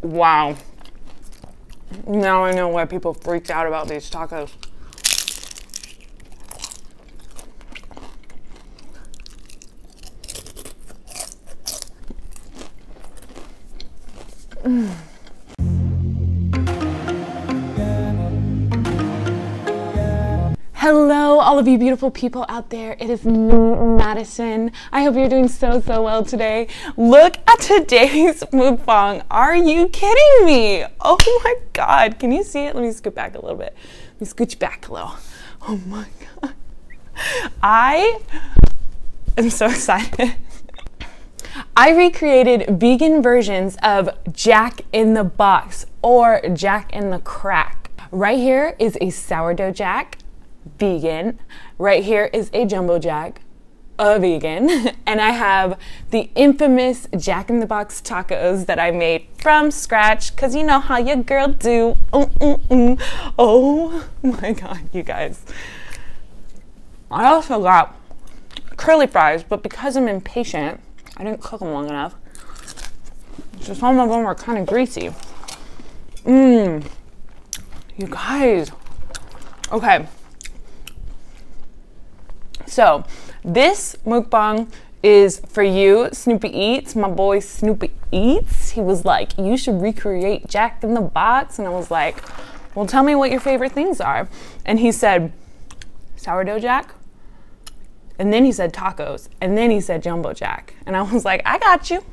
Wow. Now I know why people freaked out about these tacos. Hello, all of you beautiful people out there. It is me, Madison. I hope you're doing so well today. Look at today's mukbang. Are you kidding me? Oh my God. Can you see it? Let me scoot back a little bit. Let me scooch back a little. Oh my God. I am so excited. I recreated vegan versions of Jack in the Box or Jack in the Crack. Right here is a sourdough Jack, vegan. Right here is a jumbo Jack, a vegan. And I have the infamous Jack in the Box tacos that I made from scratch, because you know how your girl do. Oh my God, you guys. I also got curly fries, but because I'm impatient, I didn't cook them long enough. So some of them were kind of greasy. You guys. Okay. So this mukbang is for you, Snoopy Eats, my boy Snoopy Eats. He was like, you should recreate Jack in the Box. And I was like, well, tell me what your favorite things are. And he said, sourdough Jack. And then he said tacos. And then he said jumbo Jack. And I was like, I got you.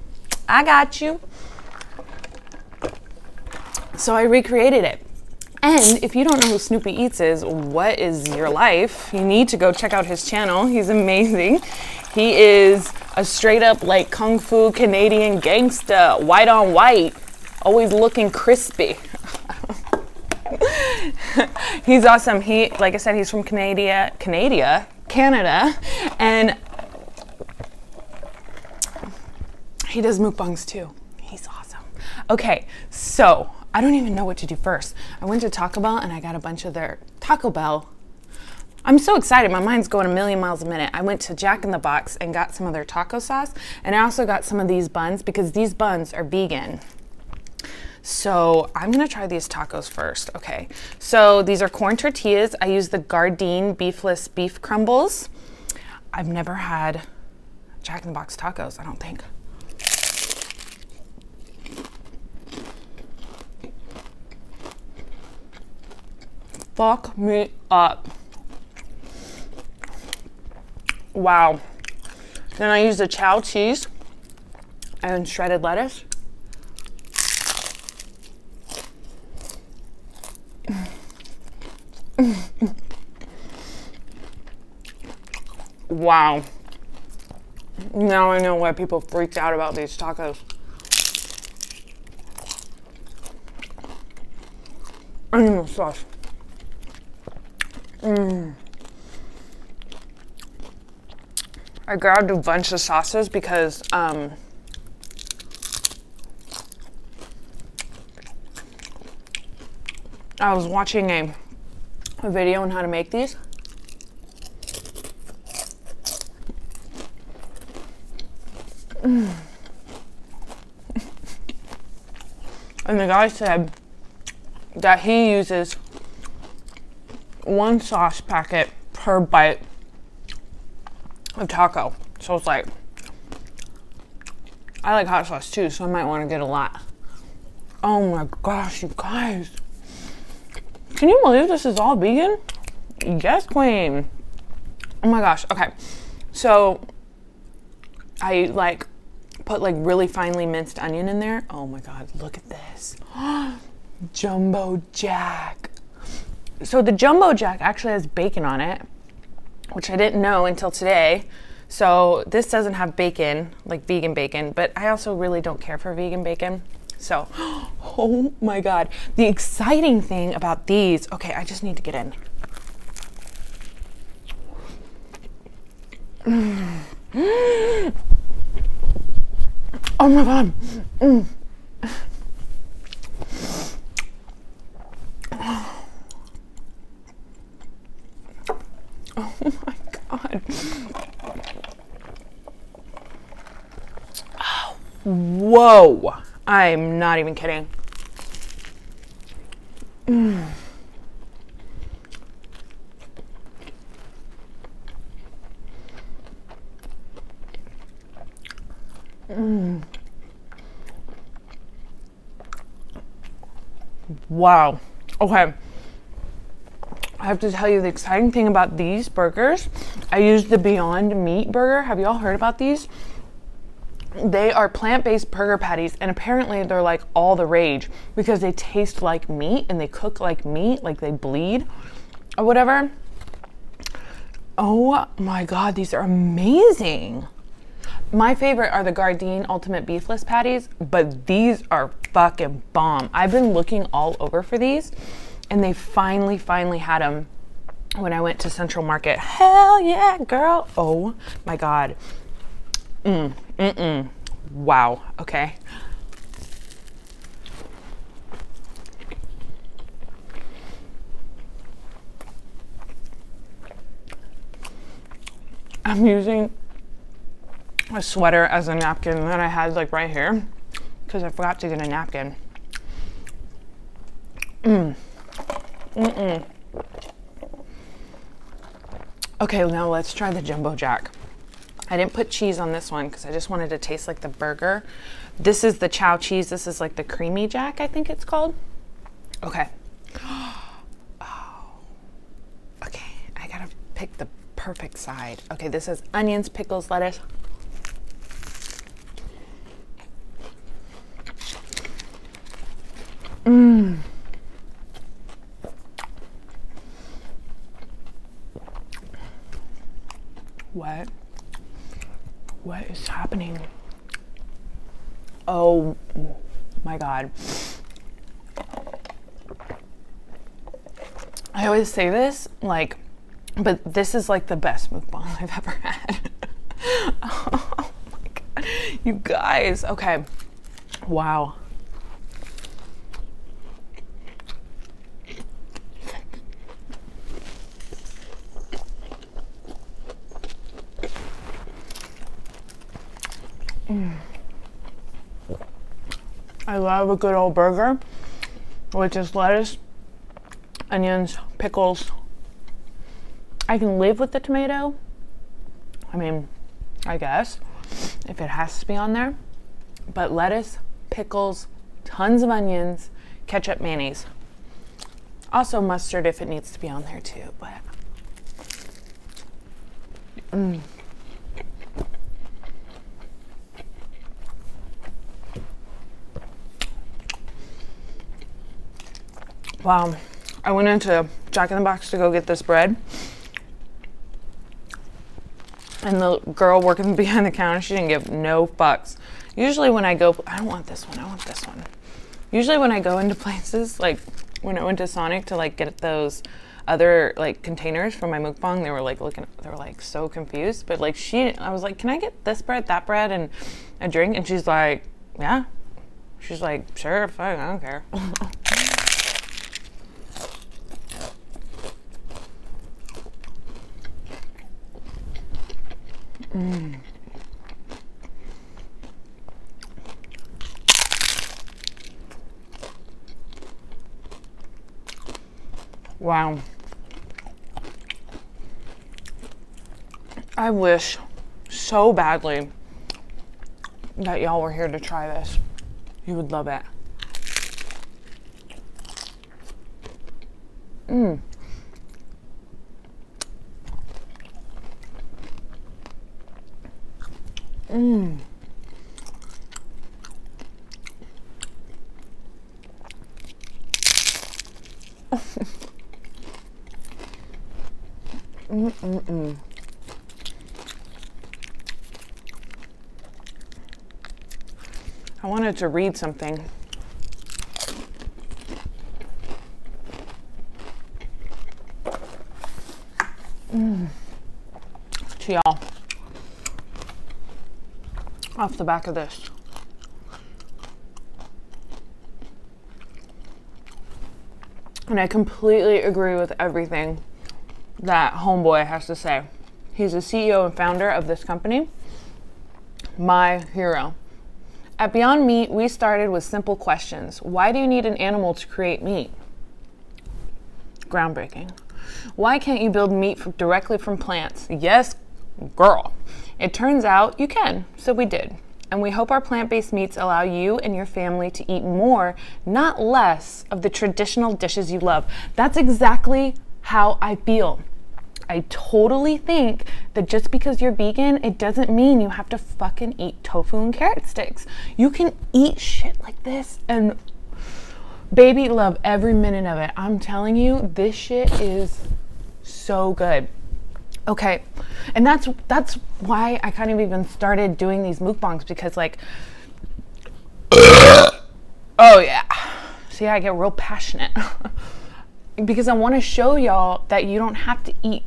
I got you. So I recreated it. And if you don't know who Snoopy Eats is, what is your life? You need to go check out his channel. He's amazing. He is a straight up like Kung Fu Canadian gangsta, white on white, always looking crispy. He's awesome. He, like I said, he's from Canada, and he does mukbangs too. He's awesome. Okay, so I don't even know what to do first. I went to Taco Bell and I got a bunch of their Taco Bell. I'm so excited. My mind's going a million miles a minute. I went to Jack in the Box and got some of their taco sauce. And I also got some of these buns because these buns are vegan. So I'm gonna try these tacos first. Okay, so these are corn tortillas. I use the Gardein beefless beef crumbles. I've never had Jack in the Box tacos, I don't think. Fuck me up. Wow. Then I use the chow cheese and shredded lettuce. Wow. Now I know why people freaked out about these tacos. I need more sauce. I grabbed a bunch of sauces because I was watching a video on how to make these. And the guy said that he uses one sauce packet per bite of taco. So it's like, I like hot sauce too, so I might want to get a lot. Oh my gosh, you guys. Can you believe this is all vegan? Yes, queen. Oh my gosh, okay. So I like put like really finely minced onion in there. Oh my God, look at this. Jumbo Jack. So the Jumbo Jack actually has bacon on it, which I didn't know until today. So this doesn't have bacon, like vegan bacon, but I also really don't care for vegan bacon. So, oh my God. The exciting thing about these, okay, I just need to get in. Oh my God. Oh my God. Oh, whoa. I'm not even kidding. Wow. Okay. I have to tell you the exciting thing about these burgers. I used the Beyond Meat burger. Have you all heard about these? They are plant-based burger patties, and apparently they're like all the rage because they taste like meat and they cook like meat, like they bleed or whatever. Oh my God, these are amazing. My favorite are the Gardein Ultimate Beefless patties, but these are fucking bomb. I've been looking all over for these, and they finally had them when I went to Central Market. Hell yeah, girl. Oh my God. Wow. Okay. I'm using a sweater as a napkin that I had like right here because I forgot to get a napkin. Okay, now let's try the Jumbo Jack. I didn't put cheese on this one because I just wanted to taste like the burger. This is the chow cheese. This is like the creamy jack, I think it's called. Okay. Oh. Okay, I gotta pick the perfect side. Okay, this has onions, pickles, lettuce. What is happening? Oh my God. I always say this, like, but this is like the best mukbang I've ever had. Oh my God. You guys, okay. Wow. I love a good old burger with just lettuce, onions, pickles. I can live with the tomato. I mean, I guess, if it has to be on there. But lettuce, pickles, tons of onions, ketchup, mayonnaise. Also mustard if it needs to be on there too, but. Wow, I went into Jack in the Box to go get this bread, and the girl working behind the counter, she didn't give no fucks. Usually when I go, I don't want this one, I want this one. Usually when I go into places, like when I went to Sonic to like get those other like containers for my mukbang, they were like looking, they were like so confused. But like I was like, can I get this bread, that bread, and a drink? And she's like, yeah. She's like, sure, fine, I don't care. Wow. I wish so badly that y'all were here to try this. You would love it. I wanted to read something. To y'all off the back of this. And I completely agree with everything that homeboy has to say. He's the CEO and founder of this company. My hero. At Beyond Meat, we started with simple questions. Why do you need an animal to create meat? Groundbreaking. Why can't you build meat directly from plants? Yes, girl. It turns out you can, so we did. And we hope our plant-based meats allow you and your family to eat more, not less, of the traditional dishes you love. That's exactly how I feel. I totally think that just because you're vegan, it doesn't mean you have to fucking eat tofu and carrot sticks. You can eat shit like this and baby, love every minute of it. I'm telling you, this shit is so good. Okay, and that's why I kind of even started doing these mukbangs, because like, oh yeah, see, I get real passionate because I want to show y'all that you don't have to eat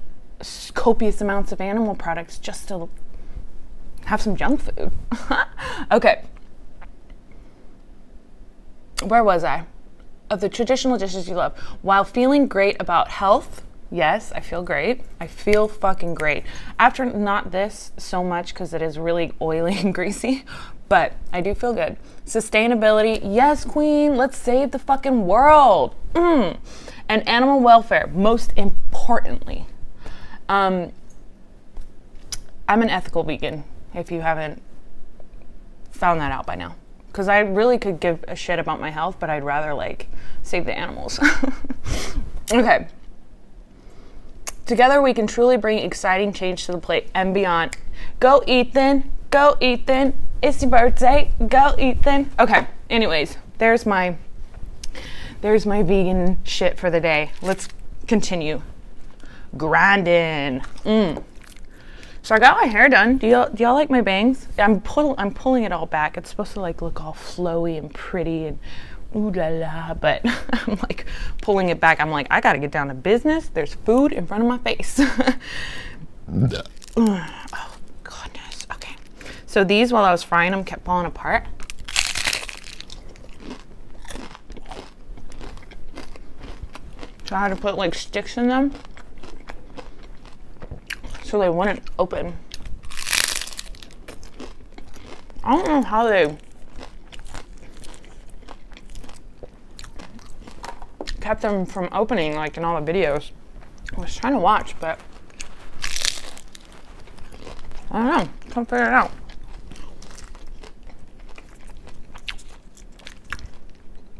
copious amounts of animal products just to have some junk food. Okay, where was I? Of the traditional dishes you love. While feeling great about health, yes, I feel great. I feel fucking great. After not this so much because it is really oily and greasy, but I do feel good. Sustainability, yes, queen, let's save the fucking world. And animal welfare, most importantly. I'm an ethical vegan, if you haven't found that out by now. Because I really could give a shit about my health, but I'd rather like save the animals. Okay. Together we can truly bring exciting change to the plate and beyond. Go Ethan, go Ethan. It's your birthday, go Ethan. Okay, anyways, there's my vegan shit for the day. Let's continue grinding. So I got my hair done. Do y'all like my bangs? I'm pulling it all back. It's supposed to like look all flowy and pretty and ooh la la, but I'm like pulling it back. I'm like, I gotta get down to business. There's food in front of my face. Oh goodness. Okay. So these, while I was frying them, kept falling apart. So I had to put like sticks in them so they wouldn't open. I don't know how they kept them from opening like in all the videos. I was trying to watch, but I don't know. Can't figure it out.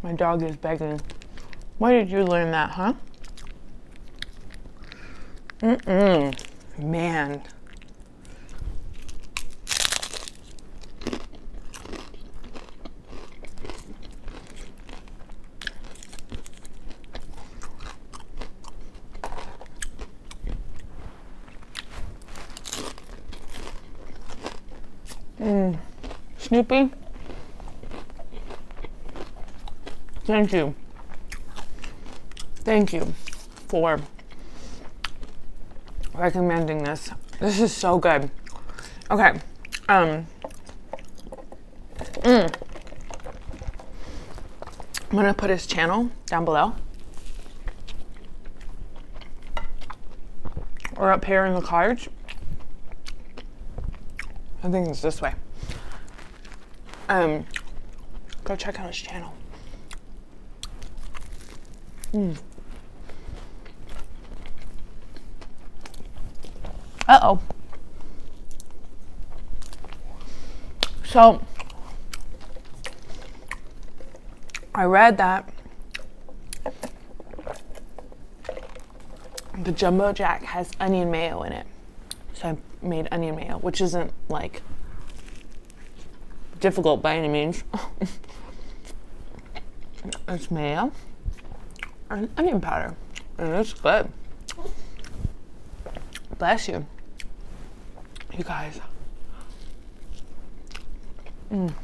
My dog is begging. Why did you learn that, huh? Man. Snoopy, thank you. Thank you for recommending this. This is so good. Okay. I'm gonna put his channel down below or up here in the cards. I think it's this way. Go check out his channel. Uh-oh. So, I read that the Jumbo Jack has onion mayo in it. So I made onion mayo, which isn't like difficult by any means. It's mayo and onion powder, and it's good. Bless you, you guys. I'm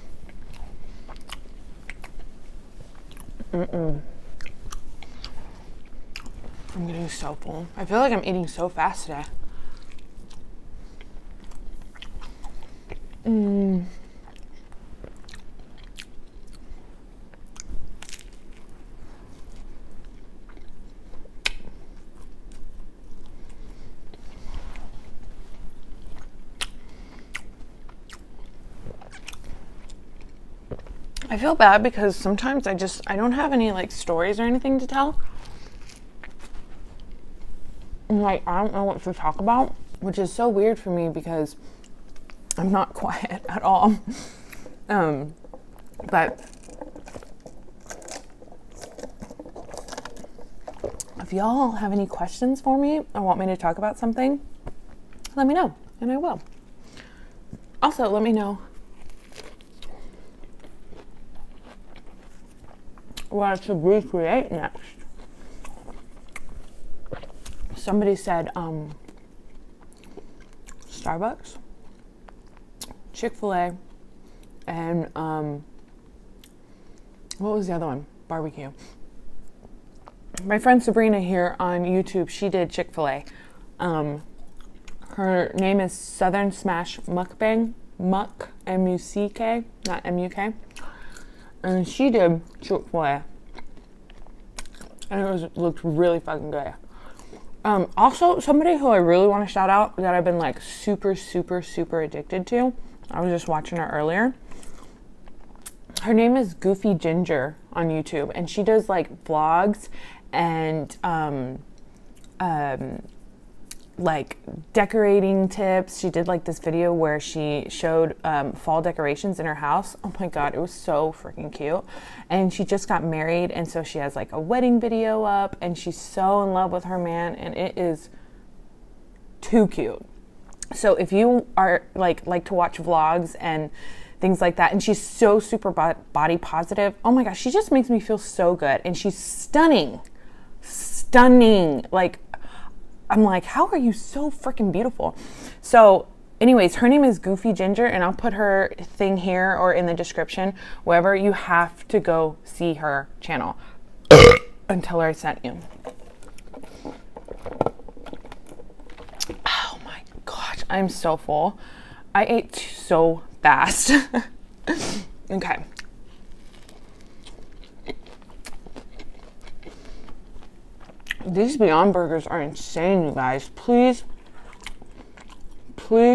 getting so full. I feel like I'm eating so fast today. I feel bad because sometimes I don't have any like stories or anything to tell. And, like, I don't know what to talk about, which is so weird for me because I'm not quiet at all. But if y'all have any questions for me or want me to talk about something, let me know and I will. Also, let me know what I should recreate next. Somebody said Starbucks, Chick-fil-A, and what was the other one? Barbecue. My friend Sabrina here on YouTube, she did Chick-fil-A. Her name is Southern Smash Mukbang, Muck, M-U-C-K, not M-U-K. And she did Chick-fil-A. And it looked really fucking good. Also, somebody who I really want to shout out that I've been like super addicted to. I was just watching her earlier. Her name is Goofy Ginger on YouTube, and she does like vlogs and like decorating tips. She did like this video where she showed fall decorations in her house. Oh my god, it was so freaking cute. And she just got married, and so she has like a wedding video up, and she's so in love with her man, and it is too cute. So if you are like to watch vlogs and things like that, and she's so super body positive, oh my gosh, she just makes me feel so good. And she's stunning. Like, I'm like, how are you so freaking beautiful? So anyways, her name is Goofy Ginger, and I'll put her thing here or in the description, wherever. You have to go see her channel and tell her I sent you. Oh my gosh, I'm so full. I ate so fast. Okay. These Beyond Burgers are insane, you guys. Please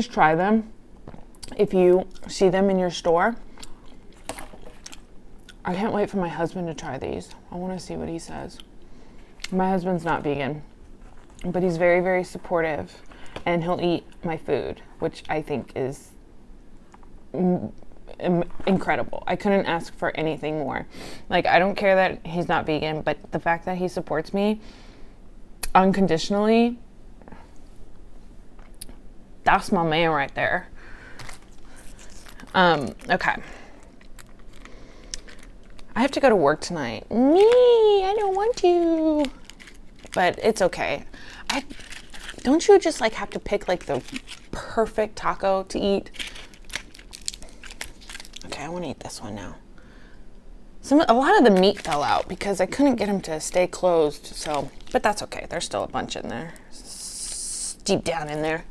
try them if you see them in your store. I can't wait for my husband to try these. I want to see what he says. My husband's not vegan, but he's very supportive, and he'll eat my food, which I think is incredible. I couldn't ask for anything more. Like, I don't care that he's not vegan, but the fact that he supports me unconditionally, that's my man right there. Okay. I have to go to work tonight. I don't want to. But it's okay. Don't you just like have to pick like the perfect taco to eat? Okay, I want to eat this one now. A lot of the meat fell out because I couldn't get them to stay closed, so, but that's okay. There's still a bunch in there, deep down in there.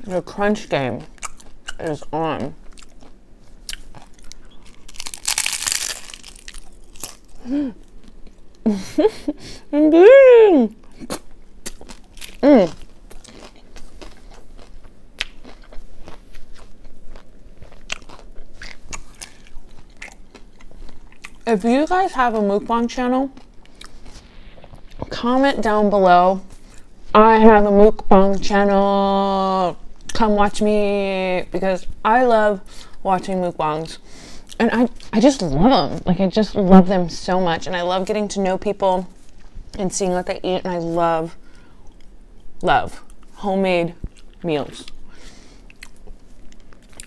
The crunch game is on. I'm bleeding. If you guys have a mukbang channel, comment down below. I have a mukbang channel. Come watch me, because I love watching mukbangs. And I just love them. Like, I just love them so much. And I love getting to know people and seeing what they eat. And I love homemade meals.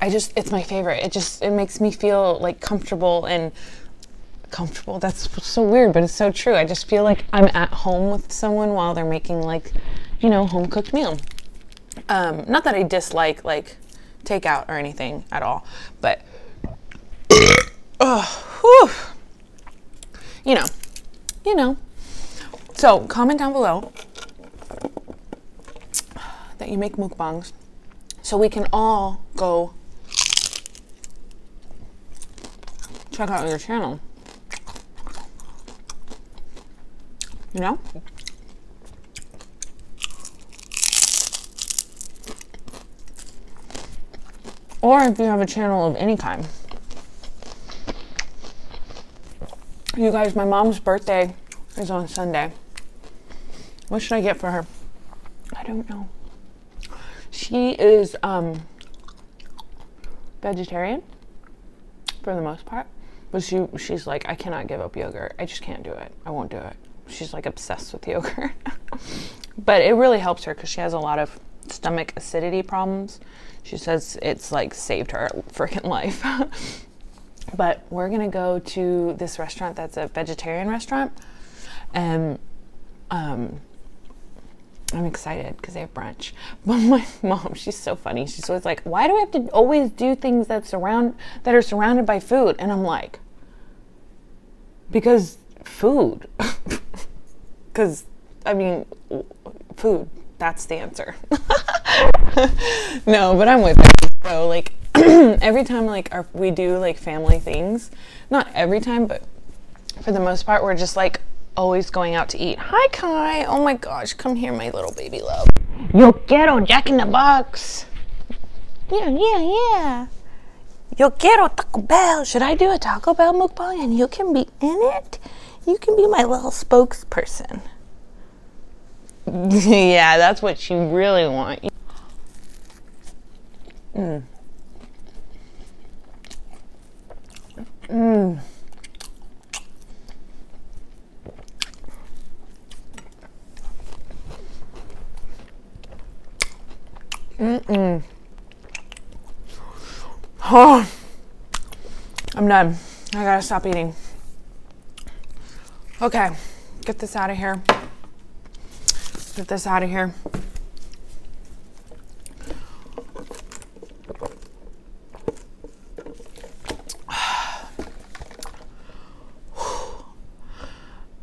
It's my favorite. It makes me feel like comfortable. That's so weird, but it's so true. I just feel like I'm at home with someone while they're making, like, you know, home cooked meal. Not that I dislike like takeout or anything at all, but you know. So comment down below that you make mukbangs so we can all go check out your channel. you know? Or if you have a channel of any kind. You guys, my mom's birthday is on Sunday. What should I get for her? I don't know. She is vegetarian for the most part, but she's like, I cannot give up yogurt. I just can't do it. I won't do it. She's like obsessed with yogurt. But it really helps her because she has a lot of stomach acidity problems. She says it's like saved her freaking life. But we're gonna go to this restaurant that's a vegetarian restaurant, and I'm excited because they have brunch. But my mom, she's so funny. She's always like, why do we have to always do things that are surrounded by food? And I'm like, because food. Because, I mean, food, that's the answer. No, but I'm with her. So, like, every time, like, we do, like, family things, not every time, but for the most part, we're just, like, always going out to eat. Hi, Kai. Oh, my gosh. Come here, my little baby love. Yo quiero Jack in the Box. Yeah. Yo quiero Taco Bell. Should I do a Taco Bell mukbang and you can be in it? You can be my little spokesperson. Yeah, that's what you really want. Oh, I'm done. I gotta stop eating. Okay, get this out of here. Get this out of here.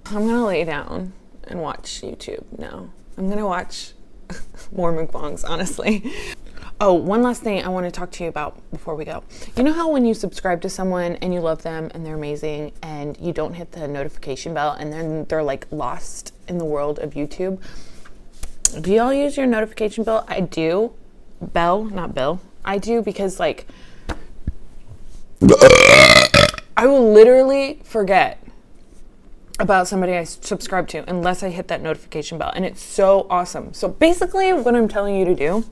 I'm gonna lay down and watch YouTube now. I'm gonna watch more mukbangs, honestly. Oh, one last thing I want to talk to you about before we go. You know how when you subscribe to someone and you love them and they're amazing and you don't hit the notification bell and then they're like lost in the world of YouTube? Do y'all use your notification bell? I do. Bell, not bill. I do because like I will literally forget about somebody I subscribe to unless I hit that notification bell, and it's so awesome. So basically what I'm telling you to do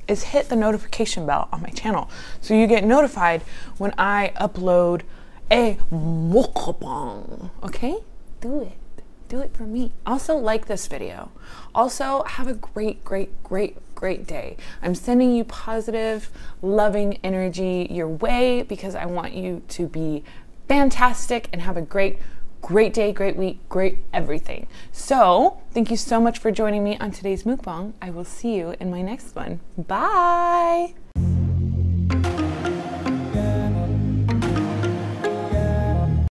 is hit the notification bell on my channel so you get notified when I upload a mukbang. Okay? Do it. Do it for me. Also, like this video. Also, have a great day. I'm sending you positive, loving energy your way because I want you to be fantastic and have a great day, great week, great everything. So, thank you so much for joining me on today's mukbang. I will see you in my next one. Bye!